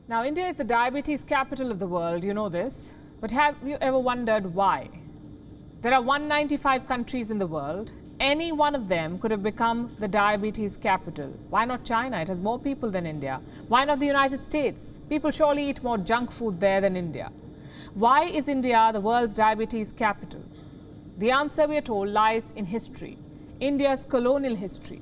Now, India is the diabetes capital of the world, you know this. But have you ever wondered why? There are 195 countries in the world. Any one of them could have become the diabetes capital. Why not China? It has more people than India. Why not the United States? People surely eat more junk food there than India. Why is India the world's diabetes capital? The answer, we are told, lies in history, India's colonial history.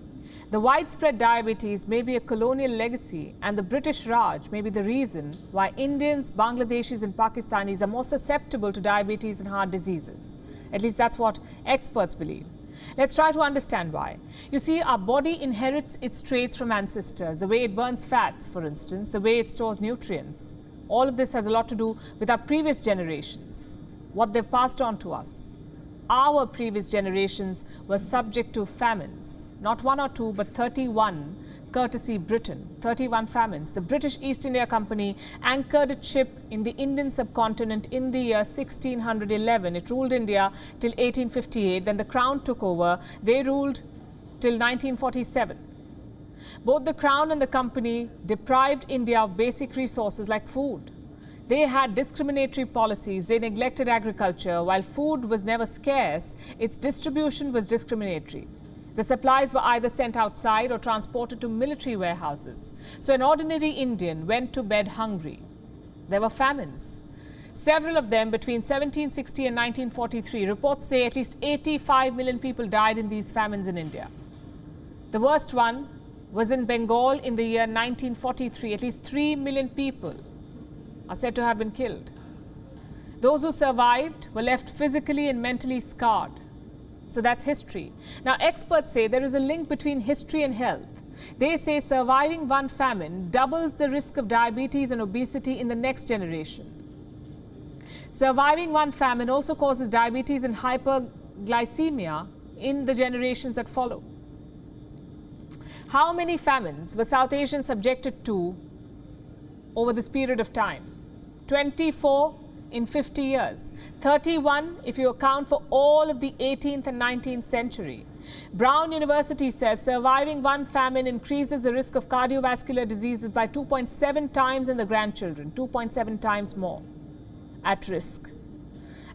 The widespread diabetes may be a colonial legacy, and the British Raj may be the reason why Indians, Bangladeshis and Pakistanis are more susceptible to diabetes and heart diseases. At least that's what experts believe. Let's try to understand why. You see, our body inherits its traits from ancestors, the way it burns fats, for instance, the way it stores nutrients. All of this has a lot to do with our previous generations, what they've passed on to us. Our previous generations were subject to famines, not one or two, but 31, courtesy Britain, 31 famines. The British East India Company anchored a ship in the Indian subcontinent in the year 1611. It ruled India till 1858. Then the Crown took over. They ruled till 1947. Both the Crown and the Company deprived India of basic resources like food. They had discriminatory policies. They neglected agriculture. While food was never scarce, its distribution was discriminatory. The supplies were either sent outside or transported to military warehouses. So an ordinary Indian went to bed hungry. There were famines. Several of them between 1760 and 1943. Reports say at least 85 million people died in these famines in India. The worst one was in Bengal in the year 1943. At least 3 million people are said to have been killed. Those who survived were left physically and mentally scarred. So that's history. Now, experts say there is a link between history and health. They say surviving one famine doubles the risk of diabetes and obesity in the next generation. Surviving one famine also causes diabetes and hyperglycemia in the generations that follow. How many famines were South Asians subjected to over this period of time? 24 in 50 years, 31 if you account for all of the 18th and 19th century. Brown University says surviving one famine increases the risk of cardiovascular diseases by 2.7 times in the grandchildren, 2.7 times more at risk.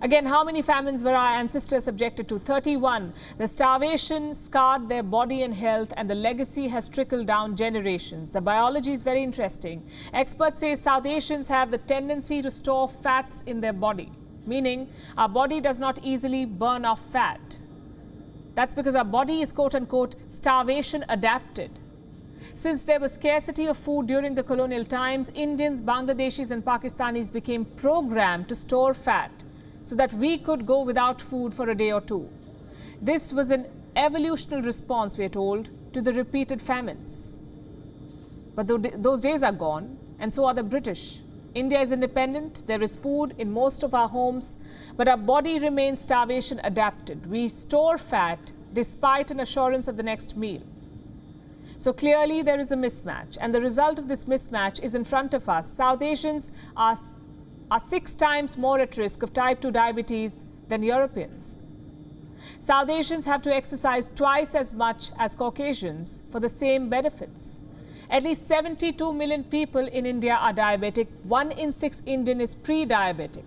Again, how many famines were our ancestors subjected to? 31. The starvation scarred their body and health, and the legacy has trickled down generations. The biology is very interesting. Experts say South Asians have the tendency to store fats in their body, meaning our body does not easily burn off fat. That's because our body is quote-unquote starvation adapted. Since there was scarcity of food during the colonial times, Indians, Bangladeshis and Pakistanis became programmed to store fat so that we could go without food for a day or two. This was an evolutionary response, we are told, to the repeated famines. But those days are gone, and so are the British. India is independent, there is food in most of our homes, but our body remains starvation adapted. We store fat despite an assurance of the next meal. So clearly there is a mismatch, and the result of this mismatch is in front of us. South Asians are 6 times more at risk of type 2 diabetes than Europeans. South Asians have to exercise twice as much as Caucasians for the same benefits. At least 72 million people in India are diabetic. 1 in 6 Indian is pre-diabetic.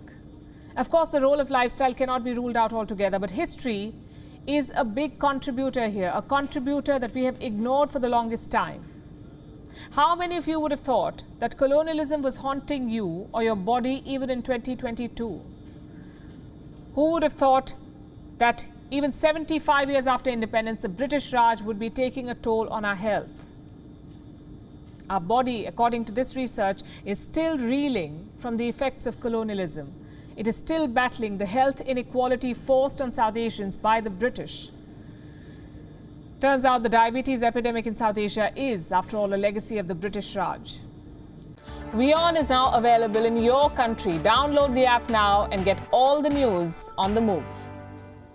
Of course, the role of lifestyle cannot be ruled out altogether, but history is a big contributor here, a contributor that we have ignored for the longest time. How many of you would have thought that colonialism was haunting you or your body even in 2022? Who would have thought that even 75 years after independence, the British Raj would be taking a toll on our health? Our body, according to this research, is still reeling from the effects of colonialism. It is still battling the health inequality forced on South Asians by the British. Turns out the diabetes epidemic in South Asia is, after all, a legacy of the British Raj. WION is now available in your country. Download the app now and get all the news on the move.